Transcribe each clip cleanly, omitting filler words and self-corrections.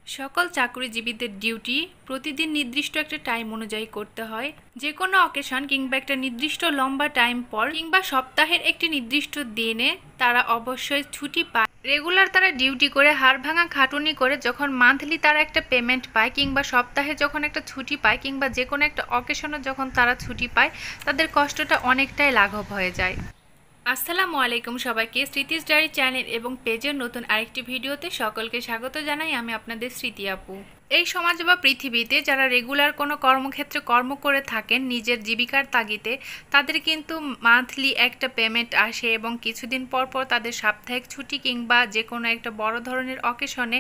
সকল চাকরিজীবীদের ডিউটি প্রতিদিন নির্দিষ্ট একটা টাইম অনুযায়ী করতে হয়। যে কোনো অকেশন কিংবা একটা নির্দিষ্ট লম্বা টাইম পর কিংবা সপ্তাহের একটি নির্দিষ্ট দিনে তারা অবশ্যই ছুটি পায়। রেগুলার তারা ডিউটি করে হাড় ভাঙা খাটুনি করে যখন মান্থলি তারা একটা পেমেন্ট পায় কিংবা সপ্তাহে যখন একটা ছুটি পায় কিংবা যে কোনো একটা অকেশনে যখন তারা ছুটি পায়, তাদের কষ্টটা অনেকটাই লাঘব হয়ে যায়। আসসালামু আলাইকুম সবাইকে, স্মৃতিস ডায়েরি চ্যানেল এবং পেজের নতুন আরেকটি ভিডিওতে সকলকে স্বাগত জানাই। আমি আপনাদের স্মৃতি আপু। এই সমাজ বা পৃথিবীতে যারা রেগুলার কোনো কর্মক্ষেত্রে কর্ম করে থাকেন নিজের জীবিকার তাগিদে, তাদের কিন্তু মান্থলি একটা পেমেন্ট আসে এবং কিছুদিন পর পর তাদের সাপ্তাহিক ছুটি কিংবা যে কোনো একটা বড় ধরনের অকেশনে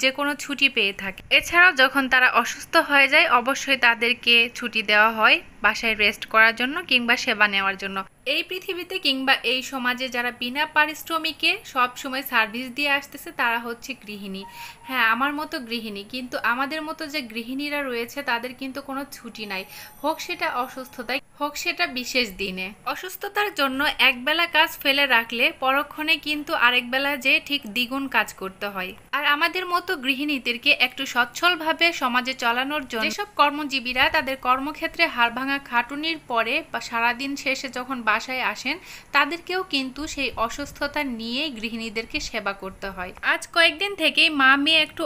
যে কোনো ছুটি পেয়ে থাকে। এছাড়াও যখন তারা অসুস্থ হয়ে যায় অবশ্যই তাদেরকে ছুটি দেওয়া হয় বাসায় রেস্ট করার জন্য কিংবা সেবা নেওয়ার জন্য। এই পৃথিবীতে কিংবা এই সমাজে যারা বিনা পারিশ্রমিকে সব সময় সার্ভিস দিয়ে আসতেছে তারা হচ্ছে গৃহিণী। হ্যাঁ, আমার মতো গৃহিণী, কিন্তু আমাদের মতো যে গৃহিণীরা রয়েছে তাদের কিন্তু কোনো ছুটি নাই, হোক সেটা অসুস্থতায় হোক সেটা বিশেষ দিনে। অসুস্থতার জন্য একবেলা কাজ ফেলে রাখলে পরক্ষণে কিন্তু আরেক বেলা যে ঠিক দ্বিগুণ কাজ করতে হয়। আর আমাদের মতো গৃহিণীদেরকে একটু সচ্ছলভাবে সমাজে চালানোর জন্য যেসব কর্মজীবীরা তাদের কর্মক্ষেত্রে হাড় ভাঙা খাটুনির পরে বা সারাদিন শেষে যখন বাসায় আসেন, তাদেরকেও কিন্তু সেই অসুস্থতা নিয়েই গৃহিণীদেরকে সেবা করতে হয়। আজ কয়েকদিন থেকেই মা মেয়ে একটু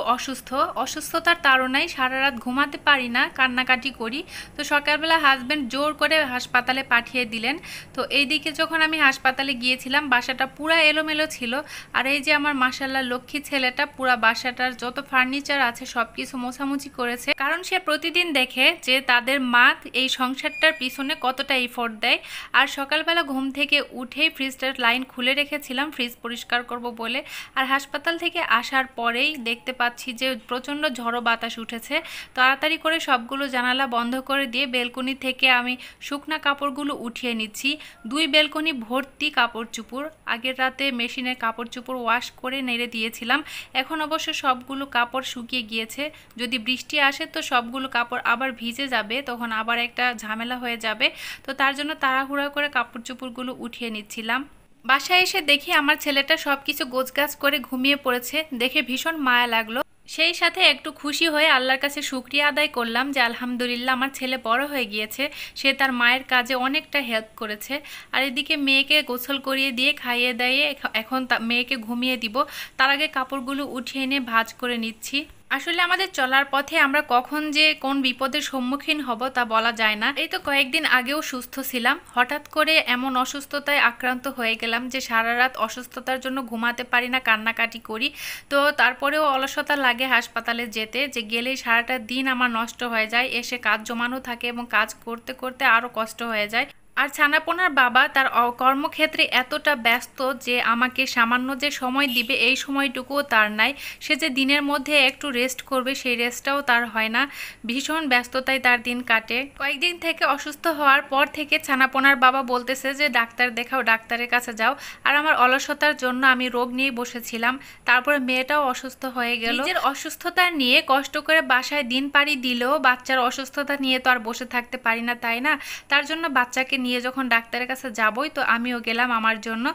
অসুস্থতার তাড়নায় সারা রাত ঘুমাতে পারি না, কান্নাকাটি করি। তো সকালবেলা হাজব্যান্ড জোর করে হাসপাতালে পাঠিয়ে দিলেন। তো এইদিকে যখন আমি হাসপাতালে গিয়েছিলাম বাসাটা পুরা এলোমেলো ছিল। আর এই যে আমার মাশাআল্লাহ লক্ষ্মী ছেলেটা পুরা বাসাটার যত ফার্নিচার আছে সবকিছু মোছামুছি করেছে, কারণ সে প্রতিদিন দেখে যে তাদের মা এই সংসারটার পিছনে কতটা এফোর্ট দেয়। আর সকালবেলা ঘুম থেকে উঠেই ফ্রিজটার লাইন খুলে রেখেছিলাম ফ্রিজ পরিষ্কার করব বলে। আর হাসপাতাল থেকে আসার পরেই দেখতে পাচ্ছি যে প্রচণ্ড ঝড়ো বাতাস উঠেছে। তাড়াতাড়ি করে সবগুলো জানালা বন্ধ করে দিয়ে বেলকনি থেকে আমি শুকনা কাপড়গুলো উঠিয়ে নিচ্ছি। 2 বেলকনি ভর্তি কাপড় চুপড়, আগের রাতে মেশিনে কাপড় চুপড় ওয়াশ করে নেড়ে দিয়েছিলাম। এখন অবশ্য সবগুলো কাপড় শুকিয়ে গিয়েছে। যদি বৃষ্টি আসে তো সবগুলো কাপড় আবার ভিজে যাবে, তখন আবার একটা ঝামেলা হয়ে যাবে। তো তার জন্য তাড়াহুড়া করে কাপড় চোপড়গুলো উঠিয়ে নিচ্ছিলাম। বাসায় এসে দেখি আমার ছেলেটা সবকিছু গোছগাছ করে ঘুমিয়ে পড়েছে, দেখে ভীষণ মায়া লাগলো। সেই সাথে একটু খুশি হয়ে আল্লাহর কাছে শুকরিয়া আদায় করলাম যে আলহামদুলিল্লাহ আমার ছেলে বড় হয়ে গিয়েছে, সে তার মায়ের কাজে অনেকটা হেল্প করেছে। আর এদিকে মেয়েকে গোসল করিয়ে দিয়ে খাইয়ে দাইয়ে এখন মেয়েকে ঘুমিয়ে দিব। তার আগে কাপড়গুলো উঠিয়ে এনে ভাঁজ করে নিচ্ছি। আসলে আমাদের চলার পথে আমরা কখন যে কোন বিপদের সম্মুখীন হব তা বলা যায় না। এই তো কয়েকদিন আগেও সুস্থ ছিলাম, হঠাৎ করে এমন অসুস্থতায় আক্রান্ত হয়ে গেলাম যে সারা রাত অসুস্থতার জন্য ঘুমাতে পারি না, কান্নাকাটি করি। তো তারপরেও অলসতা লাগে হাসপাতালে যেতে, যে গেলেই সারাটা দিন আমার নষ্ট হয়ে যায়। এসে কাজ জমানো থাকে এবং কাজ করতে করতে আরও কষ্ট হয়ে যায়। আর ছানাপোনার বাবা তার কর্মক্ষেত্রে এতটা ব্যস্ত যে আমাকে সামান্য যে সময় দিবে এই সময়টুকুও তার নাই। সে যে দিনের মধ্যে একটু রেস্ট করবে সেই রেস্টটাও তার হয় না। ভীষণ ব্যস্ততায় তার দিন কাটে। কয়েকদিন থেকে অসুস্থ হওয়ার পর থেকে ছানাপোনার বাবা বলতেছে যে ডাক্তার দেখাও, ডাক্তারের কাছে যাও। আর আমার অলসতার জন্য আমি রোগ নিয়ে বসেছিলাম। তারপরে মেয়েটাও অসুস্থ হয়ে গেল। নিজের অসুস্থতা নিয়ে কষ্ট করে বাসায় দিন পাড়ি দিলেও বাচ্চার অসুস্থতা নিয়ে তো আর বসে থাকতে পারি না, তাই না? তার জন্য বাচ্চাকে নিয়ে যখন ডাক্তারের কাছে যাবই, তো আমিও গেলাম আমার জন্য।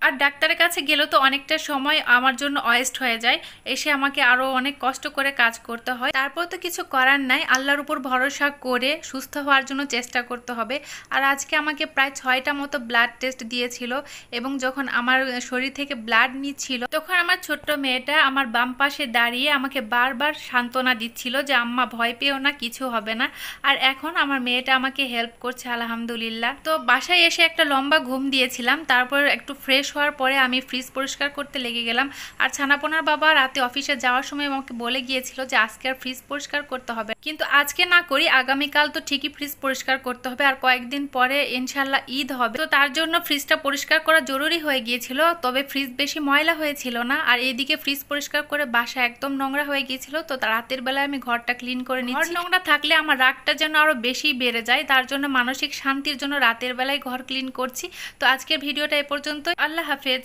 আর ডাক্তারের কাছে গেলেও তো অনেকটা সময় আমার জন্য ওয়েস্ট হয়ে যায়, এসে আমাকে আরও অনেক কষ্ট করে কাজ করতে হয়। তারপর তো কিছু করার নাই, আল্লাহর উপর ভরসা করে সুস্থ হওয়ার জন্য চেষ্টা করতে হবে। আর আজকে আমাকে প্রায় 6টা মতো ব্লাড টেস্ট দিয়েছিল এবং যখন আমার শরীর থেকে ব্লাড নিচ্ছিল তখন আমার ছোট্ট মেয়েটা আমার বাম পাশে দাঁড়িয়ে আমাকে বারবার সান্ত্বনা দিচ্ছিল যে আম্মা ভয় পেও না, কিছু হবে না। আর এখন আমার মেয়েটা আমাকে হেল্প করছে আলহামদুলিল্লাহ। তো বাসায় এসে একটা লম্বা ঘুম দিয়েছিলাম, তারপর একটু ফ্রেশ হওয়ার পরে আমি ফ্রিজ পরিষ্কার করতে লেগে গেলাম। আর ছানাপোনার বাবা রাতে অফিসে যাওয়ার সময় আমাকে বলে গিয়েছিল যে আজকে আর ফ্রিজ পরিষ্কার করতে হবে, কিন্তু আজকে না করি আগামীকাল তো ঠিকই ফ্রিজ পরিষ্কার করতে হবে। আর কয়েকদিন পরে ইনশাল্লাহ ঈদ হবে, তো তার জন্য ফ্রিজটা পরিষ্কার করা জরুরি হয়ে গিয়েছিল। তবে ফ্রিজ বেশি ময়লা হয়েছিল না। আর এইদিকে ফ্রিজ পরিষ্কার করে বাসা একদম নোংরা হয়ে গিয়েছিল, তো রাতের বেলায় আমি ঘরটা ক্লিন করে নিচ্ছি। নোংরা থাকলে আমার রাগটা যেন আরো বেশি বেড়ে যায়, তার জন্য মানসিক শান্তির জন্য রাতের বেলায় ঘর ক্লিন করছি। তো আজকের ভিডিওটা এ পর্যন্ত। আল্লাহ হাফেজ।